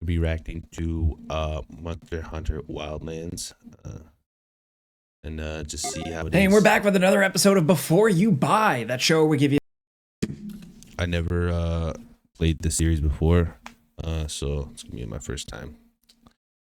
be reacting to Monster Hunter Wildlands and just see how it is. Hey, and we're back with another episode of Before You Buy, that show where we give you... I never played this series before, so it's gonna be my first time.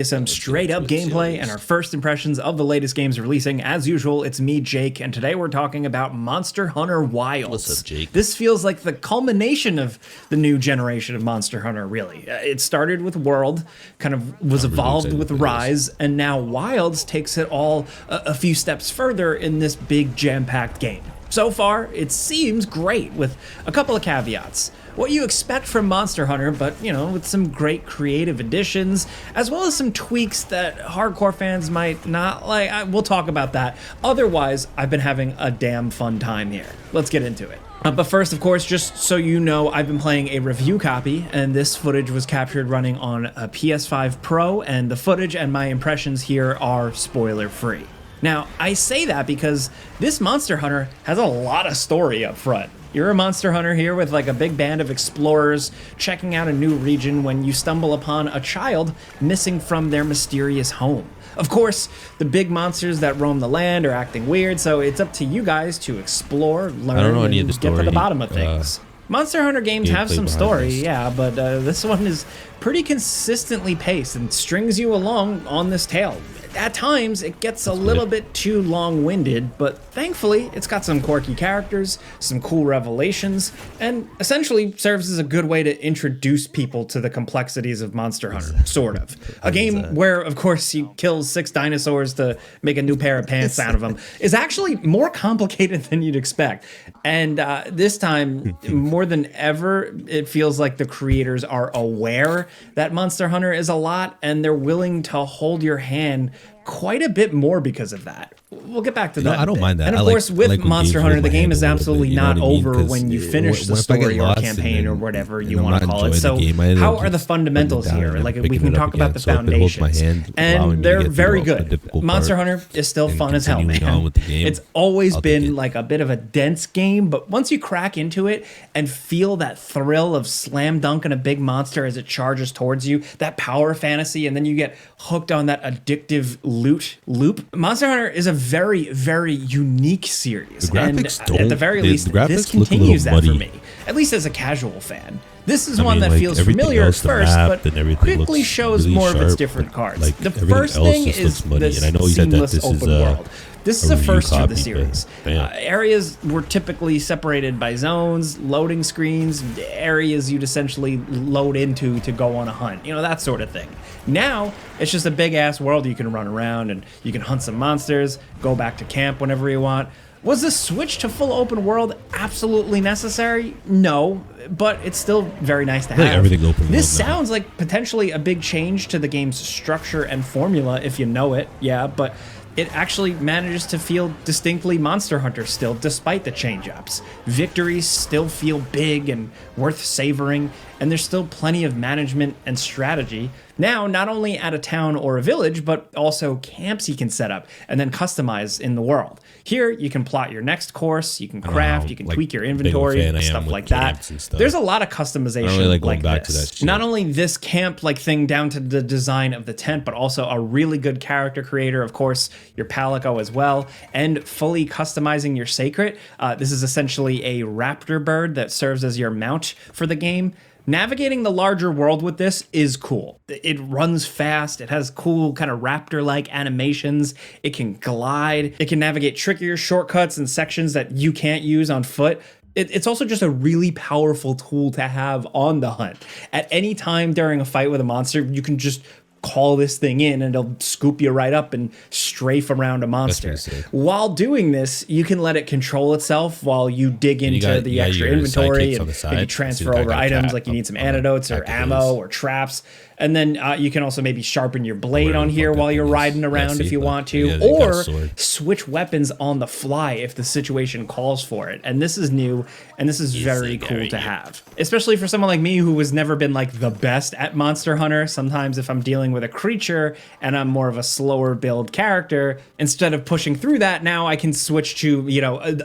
some straight up gameplay and our first impressions of the latest games releasing. As usual, it's me, Jake, and today we're talking about Monster Hunter Wilds. What's up, Jake? This feels like the culmination of the new generation of Monster Hunter, really. It started with World, kind of was evolved with Rise, and now Wilds takes it all a few steps further in this big jam-packed game. So far, it seems great, with a couple of caveats. What you expect from Monster Hunter, but, you know, with some great creative additions, as well as some tweaks that hardcore fans might not like. We'll talk about that. Otherwise, I've been having a damn fun time here. Let's get into it. But first, of course, just so you know, I've been playing a review copy, and this footage was captured running on a PS5 Pro, and the footage and my impressions here are spoiler-free. Now, I say that because this Monster Hunter has a lot of story up front. You're a monster hunter here with like a big band of explorers checking out a new region when you stumble upon a child missing from their mysterious home. Of course, the big monsters that roam the land are acting weird, so it's up to you guys to explore, learn, and get to the bottom of things. Monster Hunter games have some story, yeah, but this one is pretty consistently paced and strings you along on this tale. At times, it gets a little bit too long-winded, but thankfully, it's got some quirky characters, some cool revelations, and essentially serves as a good way to introduce people to the complexities of Monster Hunter, sort of. A game where, of course, you kill 6 dinosaurs to make a new pair of pants out of them is actually more complicated than you'd expect. And this time, more than ever, it feels like the creators are aware that Monster Hunter is a lot, and they're willing to hold your hand quite a bit more because of that. We'll get back to that. I don't mind that. And of course, with Monster Hunter, the game is absolutely not over when you finish the story or campaign or whatever you want to call it. So how are the fundamentals here? Like, we can talk about the foundations. And they're very good. Monster Hunter is still fun as hell, man. It's always been like a bit of a dense game, but once you crack into it and feel that thrill of slam dunking a big monster as it charges towards you, that power fantasy, and then you get hooked on that addictive loop. Monster Hunter is a very, very unique series, and at the very least, this continues that for me, at least as a casual fan. This is one that feels familiar at first, but quickly shows more of its different cards. The first thing is this seamless open world. This is a first for the series. Areas were typically separated by zones, loading screens, areas you'd essentially load into to go on a hunt, you know, that sort of thing. Now, it's just a big-ass world you can run around, and you can hunt some monsters, go back to camp whenever you want. Was the switch to full open world absolutely necessary? No, but it's still very nice to have. Everything open world this sounds like potentially a big change to the game's structure and formula if you know it, yeah, but it actually manages to feel distinctly Monster Hunter still, despite the change-ups. Victories still feel big and worth savoring, and there's still plenty of management and strategy. Now, not only at a town or a village, but also camps you can set up and then customize in the world. Here, you can plot your next course, you can craft, you can tweak your inventory, stuff like that. There's a lot of customization like this. Not only this camp-like thing down to the design of the tent, but also a really good character creator, of course, your Palico as well, and fully customizing your Sacred. This is essentially a raptor bird that serves as your mount for the game. Navigating the larger world with this is cool. It runs fast, it has cool kind of raptor-like animations, it can glide, it can navigate trickier shortcuts and sections that you can't use on foot. It's also just a really powerful tool to have on the hunt. At any time during a fight with a monster, you can just call this thing in and it'll scoop you right up and strafe around a monster. While doing this, you can let it control itself while you dig into the extra inventory and maybe transfer over items like you need some antidotes or ammo or traps. And then you can also maybe sharpen your blade on here while you're riding around if you want to, or switch weapons on the fly if the situation calls for it. And this is new, and this is very cool to have. Especially for someone like me who has never been like the best at Monster Hunter. Sometimes if I'm dealing dealing with a creature and I'm more of a slower build character, instead of pushing through that, now I can switch to,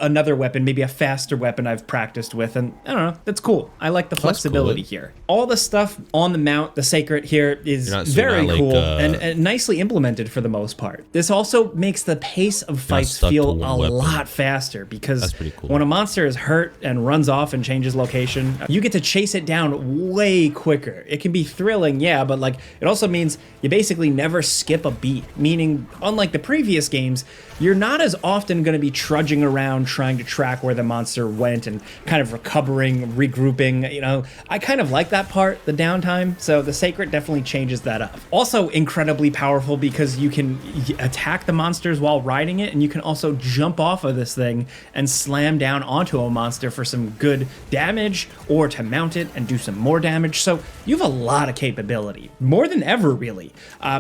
another weapon, maybe a faster weapon I've practiced with. And I don't know, that's cool. I like the flexibility here. All the stuff on the mount, the Sacred here, is very cool and nicely implemented for the most part. This also makes the pace of fights feel a lot faster, because when a monster is hurt and runs off and changes location, you get to chase it down way quicker. It can be thrilling, yeah, but like it also means you basically never skip a beat, meaning unlike the previous games, you're not as often going to be trudging around trying to track where the monster went and kind of recovering, regrouping. I kind of like that part, the downtime, so the Sacred definitely changes that up. Also incredibly powerful because you can attack the monsters while riding it, and you can also jump off of this thing and slam down onto a monster for some good damage, or to mount it and do some more damage. So you have a lot of capability, more than ever really,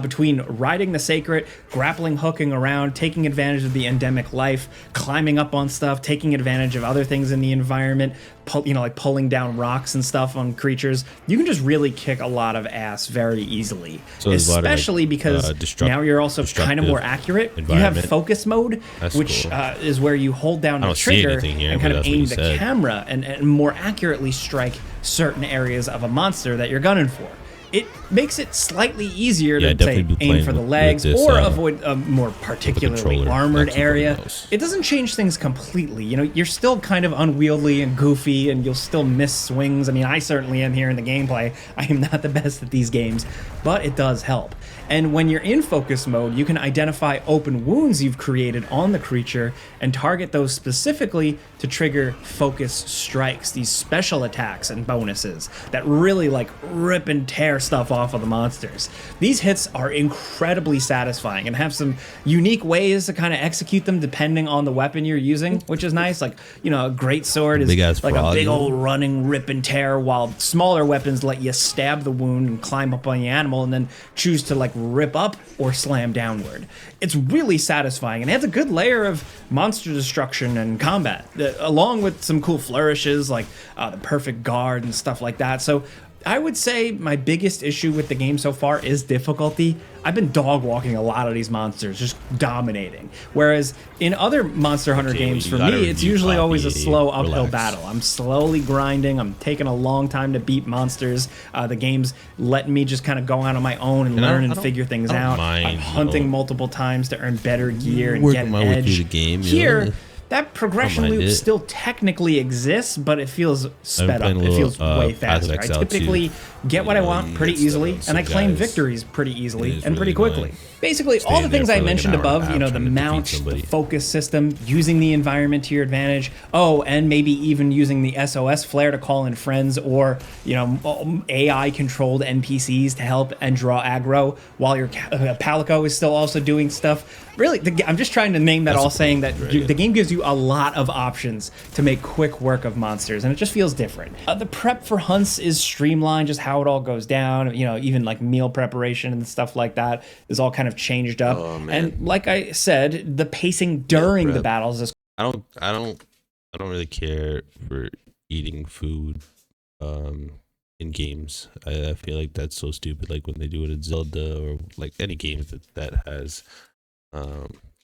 between riding the Sacred, grappling, hooking around, taking advantage of the endemic life, climbing up on stuff, taking advantage of other things in the environment, like pulling down rocks and stuff on creatures. You can just really kick a lot of ass very easily, so especially because now you're also kind of more accurate. You have focus mode, which is where you hold down the trigger and kind of aim the camera and more accurately strike certain areas of a monster that you're gunning for. It makes it slightly easier to say aim for the legs or avoid a more particularly armored area. It doesn't change things completely. You're still kind of unwieldy and goofy, and you'll still miss swings. I mean, I certainly am here in the gameplay. I am not the best at these games, but it does help. And when you're in focus mode, you can identify open wounds you've created on the creature and target those specifically to trigger focus strikes, these special attacks and bonuses that really like rip and tear stuff off of the monsters. These hits are incredibly satisfying and have some unique ways to kind of execute them depending on the weapon you're using, which is nice. Like, a great sword is like a big old running rip and tear, while smaller weapons let you stab the wound and climb up on the animal and then choose to like rip up or slam downward. It's really satisfying and adds a good layer of monster destruction and combat, along with some cool flourishes like the perfect guard and stuff like that. So I would say my biggest issue with the game so far is difficulty. I've been dog walking a lot of these monsters, just dominating. Whereas in other Monster Hunter games, for me, it's usually always a slow uphill battle. I'm slowly grinding. I'm taking a long time to beat monsters. The game's letting me just kind of go out on my own and learn and figure things out. I'm hunting multiple times to earn better gear and get an edge. Here, that progression loop still technically exists, but it feels sped up. It feels way faster. I typically get what I want pretty easily, and I claim victories pretty easily and pretty quickly. Basically, all the things I mentioned above, the mount, the focus system, using the environment to your advantage, and maybe even using the SOS flare to call in friends, or, AI-controlled NPCs to help and draw aggro while your Palico is still also doing stuff. Really, I'm just trying to name that all, saying that the game gives you a lot of options to make quick work of monsters, and it just feels different. The prep for hunts is streamlined, just how it all goes down. Even like meal preparation and stuff like that is all kind of changed up. And like I said, the pacing during the battles is. I don't really care for eating food in games. I feel like that's so stupid. Like when they do it in Zelda or like any games that has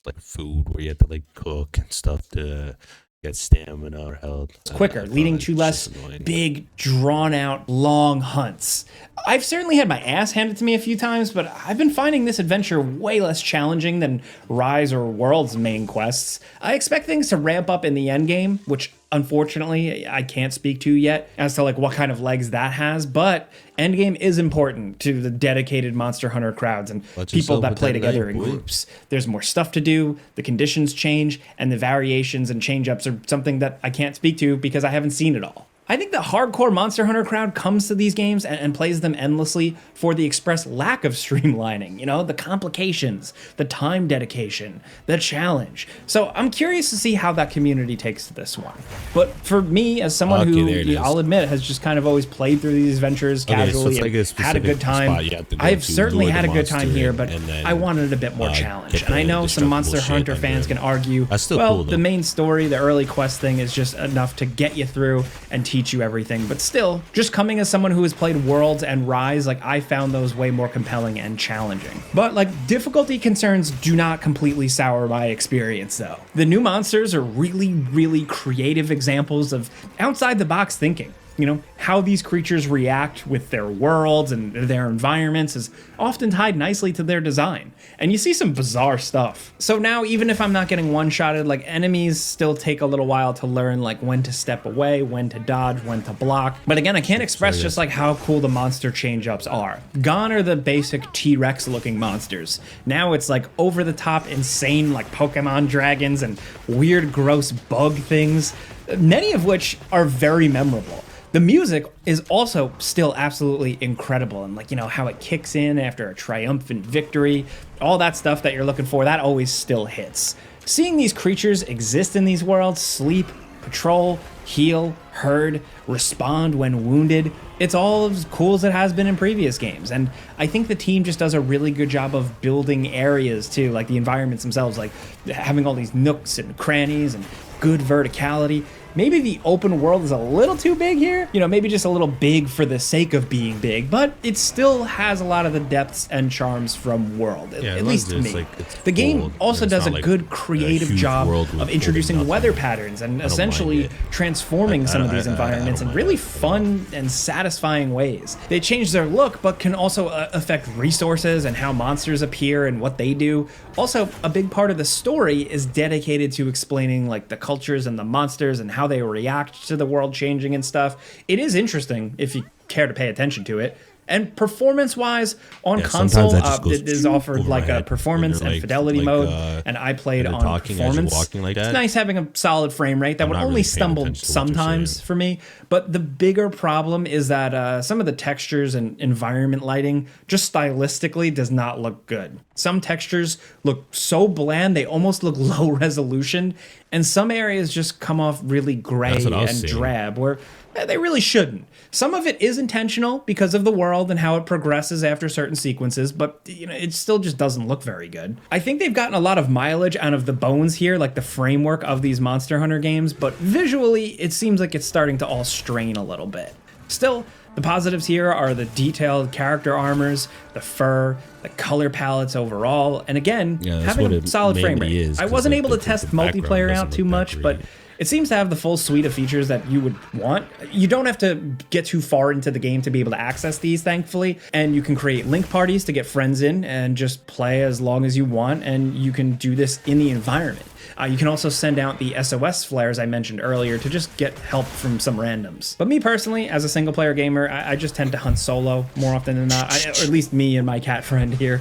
like food where you have to like cook and stuff to get stamina or health. It's quicker, leading to less big, drawn-out, long hunts. I've certainly had my ass handed to me a few times, but I've been finding this adventure way less challenging than Rise or World's main quests. I expect things to ramp up in the endgame, which unfortunately I can't speak to yet as to like what kind of legs that has, but endgame is important to the dedicated Monster Hunter crowds and people that play together in groups. There's more stuff to do, the conditions change, and the variations and change-ups are something that I can't speak to because I haven't seen it all. I think the hardcore Monster Hunter crowd comes to these games and plays them endlessly for the express lack of streamlining, the complications, the time dedication, the challenge. So I'm curious to see how that community takes to this one. But for me, as someone who, I'll admit, has just kind of always played through these adventures casually and had a good time, I've certainly had a good time here, but I wanted a bit more challenge. And I know some Monster Hunter fans can argue, well, the main story, the early quest thing is just enough to get you through and teach teach you everything, but still, just coming as someone who has played Worlds and Rise, like I found those way more compelling and challenging. But like difficulty concerns do not completely sour my experience though. The new monsters are really creative examples of outside the box thinking. You know, how these creatures react with their worlds and their environments is often tied nicely to their design. And you see some bizarre stuff. So now, even if I'm not getting one-shotted, like enemies still take a little while to learn like when to step away, when to dodge, when to block. But again, I can't express just like how cool the monster change-ups are. Gone are the basic T-Rex looking monsters. Now it's like over-the-top insane like Pokemon dragons and weird gross bug things, many of which are very memorable. The music is also still absolutely incredible, and like, you know, how it kicks in after a triumphant victory, all that stuff that you're looking for, that always still hits. Seeing these creatures exist in these worlds, sleep, patrol, heal, herd, respond when wounded, it's all as cool as it has been in previous games. And I think the team just does a really good job of building areas too, like the environments themselves, like having all these nooks and crannies and good verticality. Maybe the open world is a little too big here, you know, maybe just a little big for the sake of being big, but it still has a lot of the depths and charms from World, at least to me. The game also does a good creative job of introducing weather patterns and essentially transforming some of these environments in really fun and satisfying ways. They change their look, but can also affect resources and how monsters appear and what they do. Also, a big part of the story is dedicated to explaining like the cultures and the monsters and how they react to the world changing and stuff. it is interesting if you care to pay attention to it. And performance-wise, on console, it is offered like a performance and fidelity mode, and I played on performance. Like it's nice having a solid frame rate that would only stumble sometimes for me, but the bigger problem is that some of the textures and environment lighting just stylistically does not look good. Some textures look so bland, they almost look low resolution, and some areas just come off really gray and drab, where they really shouldn't. Some of it is intentional because of the world and how it progresses after certain sequences, but you know, it still just doesn't look very good. I think they've gotten a lot of mileage out of the bones here, like the framework of these Monster Hunter games, but visually it seems like it's starting to all strain a little bit. Still, the positives here are the detailed character armors, the fur, the color palettes overall, and again, having a solid frame rate. I wasn't able to test multiplayer out too much, but it seems to have the full suite of features that you would want. You don't have to get too far into the game to be able to access these, thankfully, and you can create link parties to get friends in and just play as long as you want, and you can do this in the environment. You can also send out the SOS flares I mentioned earlier to just get help from some randoms. But me personally, as a single player gamer, I just tend to hunt solo more often than not, or at least me and my cat friend here.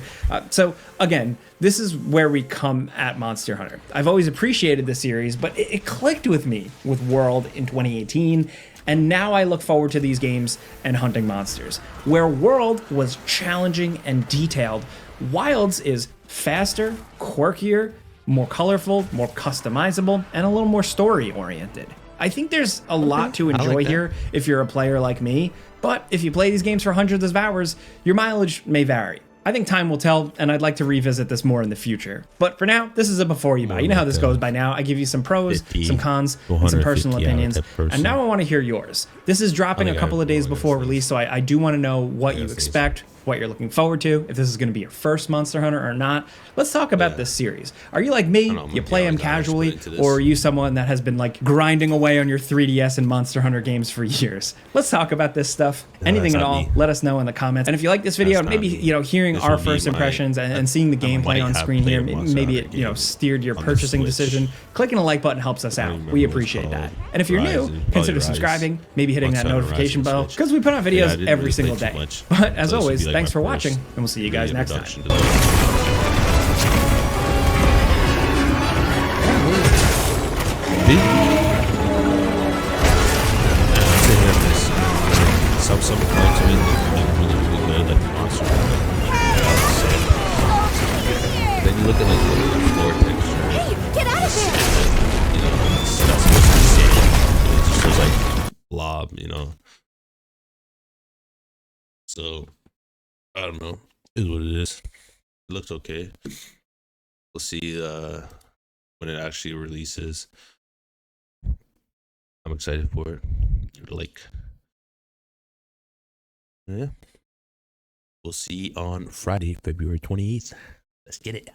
So again, this is where we come at Monster Hunter. I've always appreciated the series, but it clicked with me with World in 2018, and now I look forward to these games and hunting monsters. Where World was challenging and detailed, Wilds is faster, quirkier, more colorful, more customizable, and a little more story-oriented. I think there's a lot to enjoy here if you're a player like me, but if you play these games for hundreds of hours, your mileage may vary. I think time will tell, and I'd like to revisit this more in the future. But for now, this is a before you buy. You know how this goes by now. I give you some pros, some cons, and some personal opinions. And now I want to hear yours. This is dropping a couple of days before release, so I do want to know what you expect, what you're looking forward to, if this is going to be your first Monster Hunter or not. Let's talk about this series. Are you like me, you play them casually, or are you someone that has been like grinding away on your 3DS and Monster Hunter games for years? Let's talk about this stuff. Anything at all, let us know in the comments. And if you like this video, maybe, you know, hearing our first impressions and seeing the gameplay on screen here, maybe it, you know, steered your purchasing decision, clicking a like button helps us out. We appreciate that. And if you're new, consider subscribing, maybe hitting that notification bell, because we put out videos every single day. But as always, thanks for watching, and we'll see you guys next time. Some parts of it look really good, like the monster. Then you look at like the floor texture. Hey, get out of there! You know, that's supposed to be sand. It just feels like blob, you know. So I don't know. It is what it is. It looks okay. We'll see when it actually releases. I'm excited for it. Like, yeah. We'll see on Friday, February 28th. Let's get it.